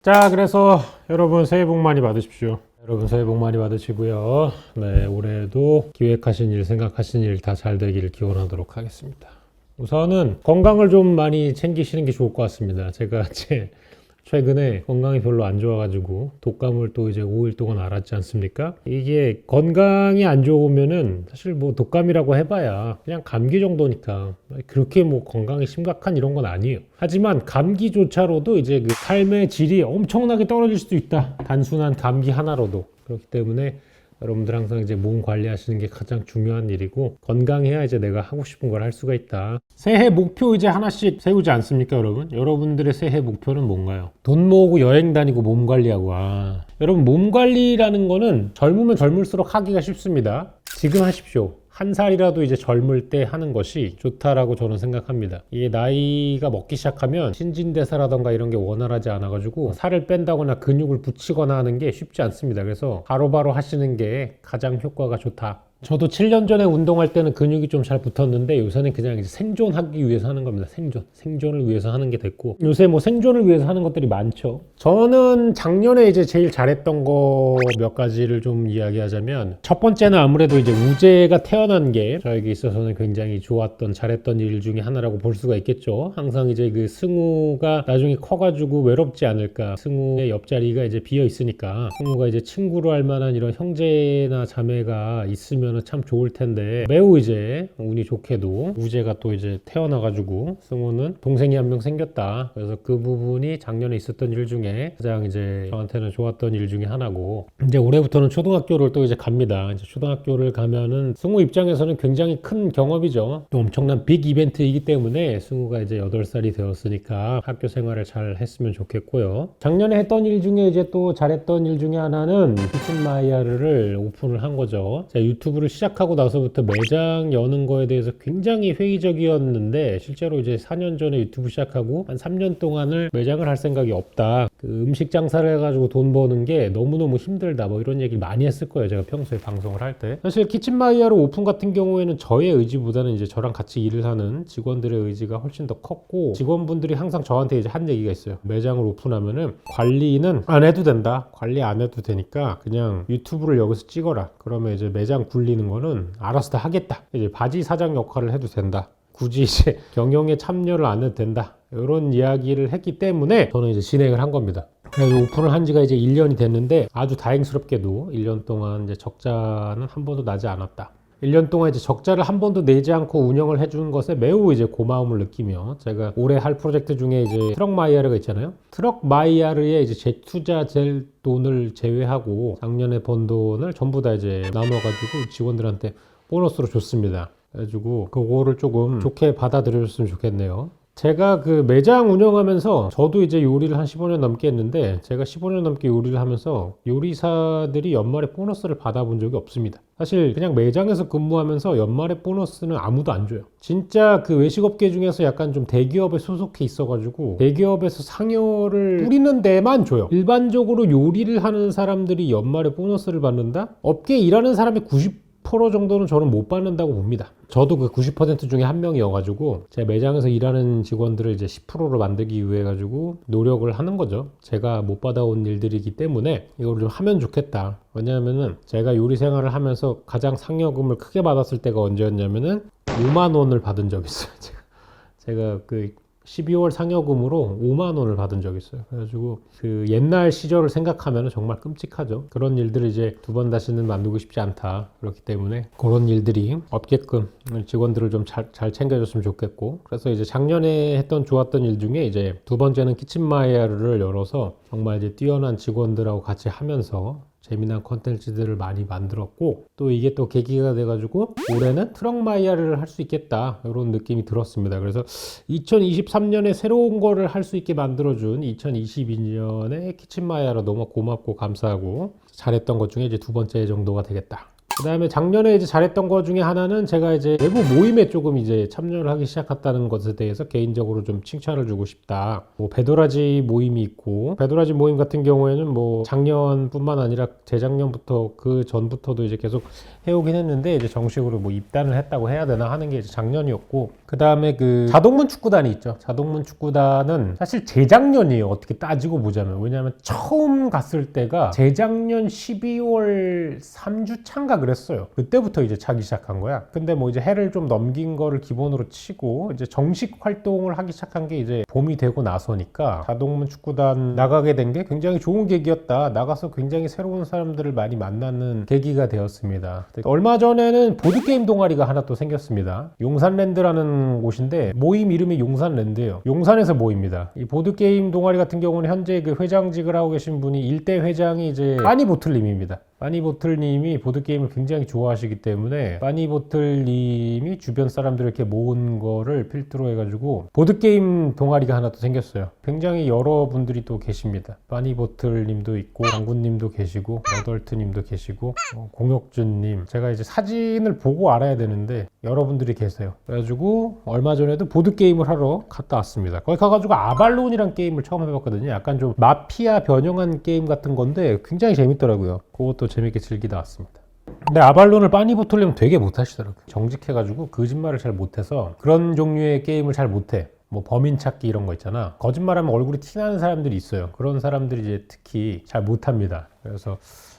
자, 그래서 여러분 새해 복 많이 받으십시오. 여러분 새해 복 많이 받으시고요. 네, 올해도 기획하신 일, 생각하신 일 다 잘 되기를 기원하도록 하겠습니다. 우선은 건강을 좀 많이 챙기시는 게 좋을 것 같습니다. 제가 최근에 건강이 별로 안 좋아가지고 독감을 또 이제 5일 동안 앓았지 않습니까? 이게 건강이 안 좋으면은 사실 뭐 독감이라고 해봐야 그냥 감기 정도니까 그렇게 뭐 건강이 심각한 이런 건 아니에요. 하지만 감기조차로도 이제 그 삶의 질이 엄청나게 떨어질 수도 있다. 단순한 감기 하나로도. 그렇기 때문에 여러분들 항상 이제 몸 관리하시는 게 가장 중요한 일이고, 건강해야 이제 내가 하고 싶은 걸 할 수가 있다. 새해 목표 이제 하나씩 세우지 않습니까, 여러분? 여러분들의 새해 목표는 뭔가요? 돈 모으고 여행 다니고 몸 관리하고. 여러분, 몸 관리라는 거는 젊으면 젊을수록 하기가 쉽습니다. 지금 하십시오. 한 살이라도 이제 젊을 때 하는 것이 좋다라고 저는 생각합니다. 이게 나이가 먹기 시작하면 신진대사라던가 이런 게 원활하지 않아가지고 살을 뺀다거나 근육을 붙이거나 하는 게 쉽지 않습니다. 그래서 바로바로 하시는 게 가장 효과가 좋다. 저도 7년 전에 운동할 때는 근육이 좀 잘 붙었는데 요새는 그냥 이제 생존하기 위해서 하는 겁니다. 생존을 위해서 하는 게 됐고, 요새 뭐 생존을 위해서 하는 것들이 많죠. 저는 작년에 이제 제일 잘했던 거 몇 가지를 좀 이야기하자면, 첫 번째는 아무래도 이제 우재가 태어난 게 저에게 있어서는 굉장히 좋았던, 잘했던 일 중에 하나라고 볼 수가 있겠죠. 항상 이제 그 승우가 나중에 커가지고 외롭지 않을까, 승우의 옆자리가 이제 비어 있으니까 승우가 이제 친구로 할 만한 이런 형제나 자매가 있으면 참 좋을 텐데, 매우 이제 운이 좋게도 우재가 또 이제 태어나가지고 승우는 동생이 한 명 생겼다. 그래서 그 부분이 작년에 있었던 일 중에 가장 이제 저한테는 좋았던 일 중에 하나고, 이제 올해부터는 초등학교를 또 이제 갑니다. 이제 초등학교를 가면은 승우 입장에서는 굉장히 큰 경험이죠. 또 엄청난 빅 이벤트이기 때문에 승우가 이제 8살이 되었으니까 학교 생활을 잘 했으면 좋겠고요. 작년에 했던 일 중에 이제 또 잘했던 일 중에 하나는 키친마이야르를 오픈을 한 거죠. 제가 유튜브를 시작하고 나서부터 매장 여는 거에 대해서 굉장히 회의적이었는데, 실제로 이제 4년 전에 유튜브 시작하고 한 3년 동안을 매장을 할 생각이 없다. 그 음식 장사를 해가지고 돈 버는 게 너무너무 힘들다. 뭐 이런 얘기를 많이 했을 거예요. 제가 평소에 방송을 할 때. 사실 키친마이야르 오픈 같은 경우에는 저의 의지보다는 이제 저랑 같이 일을 하는 직원들의 의지가 훨씬 더 컸고, 직원분들이 항상 저한테 이제 한 얘기가 있어요. 매장을 오픈하면은 관리는 안 해도 된다. 관리 안 해도 되니까 그냥 유튜브를 여기서 찍어라. 그러면 이제 매장 굴리는 거는 알아서 다 하겠다. 이제 바지 사장 역할을 해도 된다. 굳이 이제 경영에 참여를 안 해도 된다. 이런 이야기를 했기 때문에 저는 이제 진행을 한 겁니다. 그래서 오픈을 한 지가 이제 1년이 됐는데, 아주 다행스럽게도 1년 동안 이제 적자는 한 번도 나지 않았다. 1년 동안 이제 적자를 한 번도 내지 않고 운영을 해준 것에 매우 이제 고마움을 느끼며, 제가 올해 할 프로젝트 중에 이제 트럭 마이야르가 있잖아요. 트럭 마이야르에 이제 재투자될 돈을 제외하고 작년에 번 돈을 전부 다 이제 나눠가지고 직원들한테 보너스로 줬습니다. 그래가지고 그거를 조금 좋게 받아들여줬으면 좋겠네요. 제가 그 매장 운영하면서 저도 이제 요리를 한 15년 넘게 했는데, 제가 15년 넘게 요리를 하면서 요리사들이 연말에 보너스를 받아본 적이 없습니다. 사실 그냥 매장에서 근무하면서 연말에 보너스는 아무도 안 줘요. 진짜 그 외식업계 중에서 약간 좀 대기업에 소속해 있어가지고 대기업에서 상여를 뿌리는 데만 줘요. 일반적으로 요리를 하는 사람들이 연말에 보너스를 받는다? 업계에 일하는 사람의 90% 정도는 저는 못 받는다고 봅니다. 저도 그 90% 중에 한 명이어가지고 제 매장에서 일하는 직원들을 이제 10%로 만들기 위해 가지고 노력을 하는 거죠. 제가 못 받아온 일들이기 때문에 이걸 좀 하면 좋겠다. 왜냐하면은 제가 요리 생활을 하면서 가장 상여금을 크게 받았을 때가 언제였냐면은 5만 원을 받은 적이 있어요. 제가 그 12월 상여금으로 5만 원을 받은 적이 있어요. 그래가지고 그 옛날 시절을 생각하면 정말 끔찍하죠. 그런 일들을 이제 두 번 다시는 만들고 싶지 않다. 그렇기 때문에 그런 일들이 없게끔 직원들을 좀 잘 챙겨줬으면 좋겠고, 그래서 이제 작년에 했던 좋았던 일 중에 이제 두 번째는 키친마이야르를 열어서 정말 이제 뛰어난 직원들하고 같이 하면서 재미난 컨텐츠들을 많이 만들었고, 또 이게 또 계기가 돼가지고 올해는 트럭 마이야르를 할 수 있겠다, 이런 느낌이 들었습니다. 그래서 2023년에 새로운 거를 할 수 있게 만들어준 2022년에 키친마이야르 너무 고맙고 감사하고 잘했던 것 중에 이제 두 번째 정도가 되겠다. 그 다음에 작년에 이제 잘했던 것 중에 하나는 제가 이제 외부 모임에 조금 이제 참여를 하기 시작했다는 것에 대해서 개인적으로 좀 칭찬을 주고 싶다. 뭐 배도라지 모임이 있고, 배도라지 모임 같은 경우에는 뭐 작년뿐만 아니라 재작년부터 그 전부터도 이제 계속 해오긴 했는데 이제 정식으로 뭐 입단을 했다고 해야 되나 하는 게 이제 작년이었고, 그 다음에 그 자동문 축구단이 있죠. 자동문 축구단은 사실 재작년이에요. 어떻게 따지고 보자면. 왜냐하면 처음 갔을 때가 재작년 12월 3주 차인가 그랬어요. 그때부터 이제 차기 시작한 거야. 근데 뭐 이제 해를 좀 넘긴 거를 기본으로 치고 이제 정식 활동을 하기 시작한 게 이제 봄이 되고 나서니까 자동문 축구단 나가게 된 게 굉장히 좋은 계기였다. 나가서 굉장히 새로운 사람들을 많이 만나는 계기가 되었습니다. 얼마 전에는 보드게임 동아리가 하나 또 생겼습니다. 용산랜드라는 곳인데 모임 이름이 용산랜드예요. 용산에서 모입니다. 이 보드게임 동아리 같은 경우는 현재 그 회장직을 하고 계신 분이 일대 회장이 이제 빠니보틀님입니다. 빠니보틀님이 보드게임을 굉장히 좋아하시기 때문에 빠니보틀님이 주변 사람들을 이렇게 모은 거를 필두로 해가지고 보드게임 동아리가 하나 또 생겼어요. 굉장히 여러분들이 또 계십니다. 빠니보틀님도 있고 장군님도 계시고 러덜트님도 계시고 공혁준님, 제가 이제 사진을 보고 알아야 되는데 여러분들이 계세요. 그래가지고 얼마 전에도 보드게임을 하러 갔다 왔습니다. 거기 가가지고 아발론이란 게임을 처음 해봤거든요. 약간 좀 마피아 변형한 게임 같은 건데 굉장히 재밌더라고요. 그것도 재밌게 즐기다 왔습니다. 근데 아발론을 빠니보틀님 되게 못하시더라고요. 정직해가지고 거짓말을 잘 못해서 그런 종류의 게임을 잘 못해. 뭐 범인 찾기 이런 거 있잖아. 거짓말하면 얼굴이 티나는 사람들이 있어요. 그런 사람들이 이제 특히 잘 못합니다. 그래서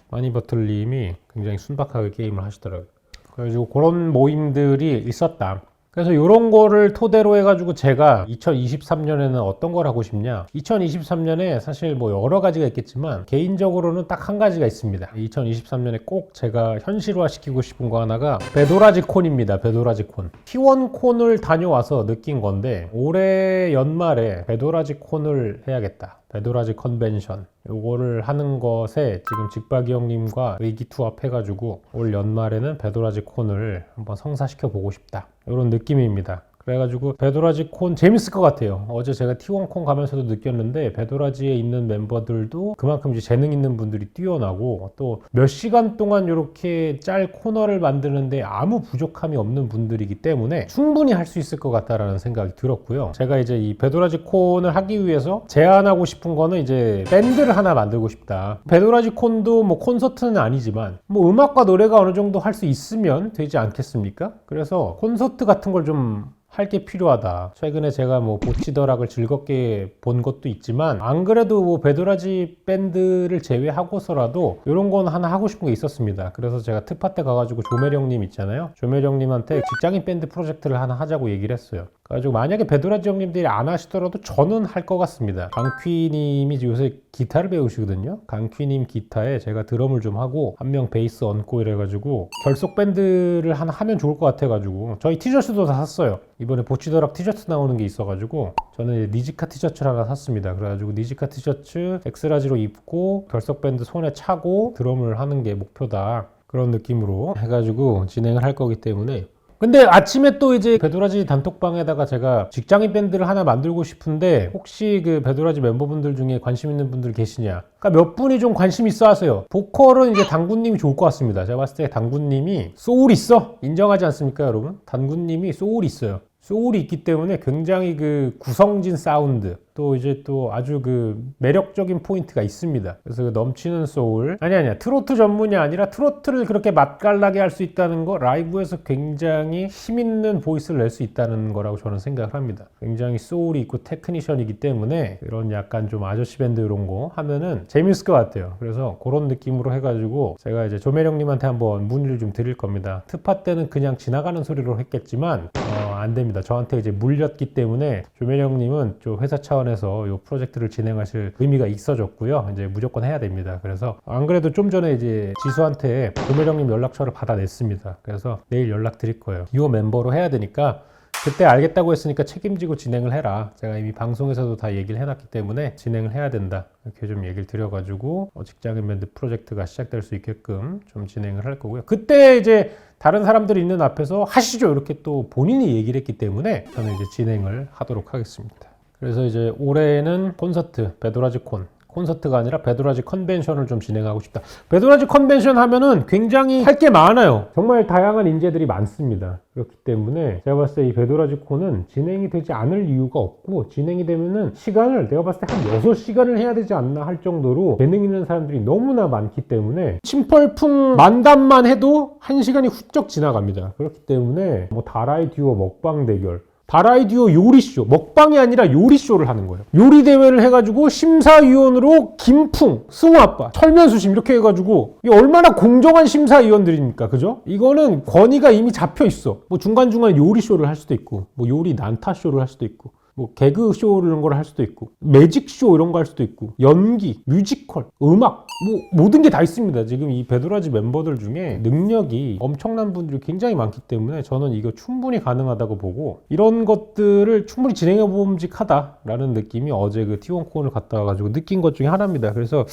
빠니보틀님이 굉장히 순박하게 게임을 하시더라고요. 그래가지고 그런 모임들이 있었다. 그래서 이런 거를 토대로 해가지고 제가 2023년에는 어떤 걸 하고 싶냐. 2023년에 사실 뭐 여러 가지가 있겠지만 개인적으로는 딱 한 가지가 있습니다. 2023년에 꼭 제가 현실화 시키고 싶은 거 하나가 배도라지 콘입니다. 배도라지 콘. T1 콘을 다녀와서 느낀 건데 올해 연말에 배도라지 콘을 해야겠다. 배도라지 컨벤션 요거를 하는 것에 지금 직박이 형님과 의기투합해가지고 올 연말에는 배도라지 콘을 한번 성사시켜 보고 싶다, 이런 느낌입니다. 그래가지고 배도라지 콘 재밌을 것 같아요. 어제 제가 T1 콘 가면서도 느꼈는데 배도라지에 있는 멤버들도 그만큼 이제 재능 있는 분들이 뛰어나고 또 몇 시간 동안 이렇게 짤 코너를 만드는데 아무 부족함이 없는 분들이기 때문에 충분히 할 수 있을 것 같다라는 생각이 들었고요. 제가 이제 이 배도라지 콘을 하기 위해서 제안하고 싶은 거는 이제 밴드를 하나 만들고 싶다. 배도라지 콘도 뭐 콘서트는 아니지만 뭐 음악과 노래가 어느 정도 할 수 있으면 되지 않겠습니까? 그래서 콘서트 같은 걸좀 할 게 필요하다. 최근에 제가 뭐 보치더락을 즐겁게 본 것도 있지만 안 그래도 뭐 배도라지 밴드를 제외하고서라도 이런 건 하나 하고 싶은 게 있었습니다. 그래서 제가 특파 때 가가지고 조매령님 있잖아요. 조매령님한테 직장인 밴드 프로젝트를 하나 하자고 얘기를 했어요. 그래가지고 만약에 배도라지 형님들이 안 하시더라도 저는 할 것 같습니다. 강퀴님이 요새 기타를 배우시거든요. 강퀴님 기타에 제가 드럼을 좀 하고 한 명 베이스 얹고 이래가지고 결속 밴드를 하나 하면 좋을 것 같아가지고 저희 티셔츠도 다 샀어요. 이번에 보치더락 티셔츠 나오는 게 있어가지고 저는 니지카 티셔츠를 하나 샀습니다. 그래가지고 니지카 티셔츠 엑스라지로 입고 결속 밴드 손에 차고 드럼을 하는 게 목표다, 그런 느낌으로 해가지고 진행을 할 거기 때문에. 근데 아침에 또 이제 배도라지 단톡방에다가 제가 직장인 밴드를 하나 만들고 싶은데 혹시 그 배도라지 멤버분들 중에 관심 있는 분들 계시냐? 그러니까 몇 분이 좀 관심 있어 하세요. 보컬은 이제 당구님이 좋을 것 같습니다. 제가 봤을 때 당구님이 소울 있어? 인정하지 않습니까, 여러분? 당구님이 소울이 있어요. 소울이 있기 때문에 굉장히 그 구성진 사운드, 또 이제 또 아주 그 매력적인 포인트가 있습니다. 그래서 그 넘치는 소울, 아니야 트로트 전문이 아니라 트로트를 그렇게 맛깔나게 할 수 있다는 거, 라이브에서 굉장히 힘있는 보이스를 낼 수 있다는 거라고 저는 생각을 합니다. 굉장히 소울이 있고 테크니션이기 때문에 이런 약간 좀 아저씨 밴드 이런 거 하면은 재밌을 것 같아요. 그래서 그런 느낌으로 해가지고 제가 이제 조매령님한테 한번 문의를 좀 드릴 겁니다. 특파 때는 그냥 지나가는 소리로 했겠지만 안 됩니다. 저한테 이제 물렸기 때문에 조매령님은 좀 회사 차원에서 이 프로젝트를 진행하실 의미가 있어졌고요. 이제 무조건 해야 됩니다. 그래서 안 그래도 좀 전에 이제 지수한테 조매령님 연락처를 받아냈습니다. 그래서 내일 연락 드릴 거예요. 이 멤버로 해야 되니까 그때 알겠다고 했으니까 책임지고 진행을 해라. 제가 이미 방송에서도 다 얘기를 해놨기 때문에 진행을 해야 된다, 이렇게 좀 얘기를 드려가지고 직장인 밴드 프로젝트가 시작될 수 있게끔 좀 진행을 할 거고요. 그때 이제 다른 사람들이 있는 앞에서 하시죠, 이렇게 또 본인이 얘기를 했기 때문에 저는 이제 진행을 하도록 하겠습니다. 그래서 이제 올해는 콘서트, 배도라지 콘 콘서트가 아니라 배도라지 컨벤션을 좀 진행하고 싶다. 배도라지 컨벤션 하면은 굉장히 할 게 많아요. 정말 다양한 인재들이 많습니다. 그렇기 때문에 제가 봤을 때 이 배도라지 콘은 진행이 되지 않을 이유가 없고, 진행이 되면은 시간을 내가 봤을 때 한 6시간을 해야 되지 않나 할 정도로 재능 있는 사람들이 너무나 많기 때문에 침펄풍 만담만 해도 1시간이 훌쩍 지나갑니다. 그렇기 때문에 뭐 다라이 듀오 먹방 대결, 다라이 듀오 요리쇼, 먹방이 아니라 요리쇼를 하는 거예요. 요리 대회를 해가지고 심사위원으로 김풍, 승우아빠, 철면수심 이렇게 해가지고 이게 얼마나 공정한 심사위원들입니까? 그죠? 이거는 권위가 이미 잡혀 있어. 뭐 중간중간 요리쇼를 할 수도 있고, 뭐 요리 난타쇼를 할 수도 있고, 뭐 개그쇼 이런 걸 할 수도 있고, 매직쇼 이런 거 할 수도 있고, 연기, 뮤지컬, 음악, 뭐 모든 게 다 있습니다. 지금 이 배도라지 멤버들 중에 능력이 엄청난 분들이 굉장히 많기 때문에 저는 이거 충분히 가능하다고 보고, 이런 것들을 충분히 진행해 보험직하다라는 느낌이 어제 그 T1콘을 갔다 와가지고 느낀 것 중에 하나입니다. 그래서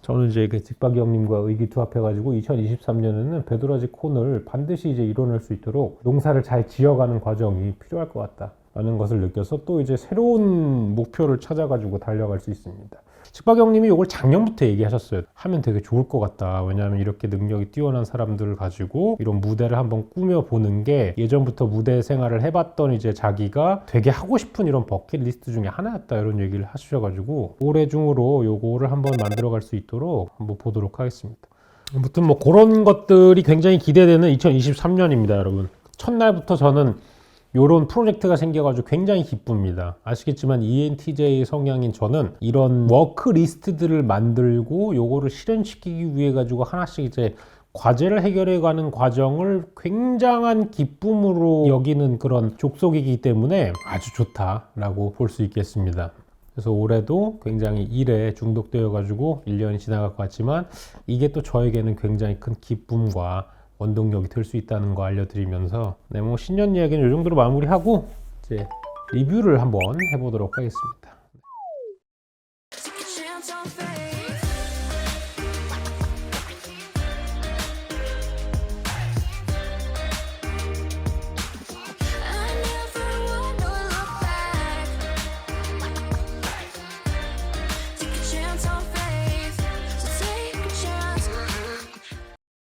저는 이제 그 직박이 형님과 의기투합해가지고 2023년에는 배도라지 콘을 반드시 이제 이뤄낼 수 있도록 농사를 잘 지어가는 과정이 필요할 것 같다 라는 것을 느껴서 또 이제 새로운 목표를 찾아가지고 달려갈 수 있습니다. 직박 형님이 이걸 작년부터 얘기하셨어요. 하면 되게 좋을 것 같다. 왜냐하면 이렇게 능력이 뛰어난 사람들을 가지고 이런 무대를 한번 꾸며보는 게 예전부터 무대 생활을 해봤던 이제 자기가 되게 하고 싶은 이런 버킷리스트 중에 하나였다, 이런 얘기를 하셔가지고 올해 중으로 요거를 한번 만들어갈 수 있도록 한번 보도록 하겠습니다. 아무튼 뭐 그런 것들이 굉장히 기대되는 2023년입니다, 여러분. 첫날부터 저는 이런 프로젝트가 생겨가지고 굉장히 기쁩니다. 아시겠지만 ENTJ 성향인 저는 이런 워크리스트들을 만들고 요거를 실현시키기 위해 가지고 하나씩 이제 과제를 해결해가는 과정을 굉장한 기쁨으로 여기는 그런 족속이기 때문에 아주 좋다라고 볼 수 있겠습니다. 그래서 올해도 굉장히 일에 중독되어 가지고 1년이 지나갈 것 같지만 이게 또 저에게는 굉장히 큰 기쁨과 원동력이 될 수 있다는 거 알려드리면서 네, 뭐 신년 이야기는 이 정도로 마무리하고 이제 리뷰를 한번 해보도록 하겠습니다.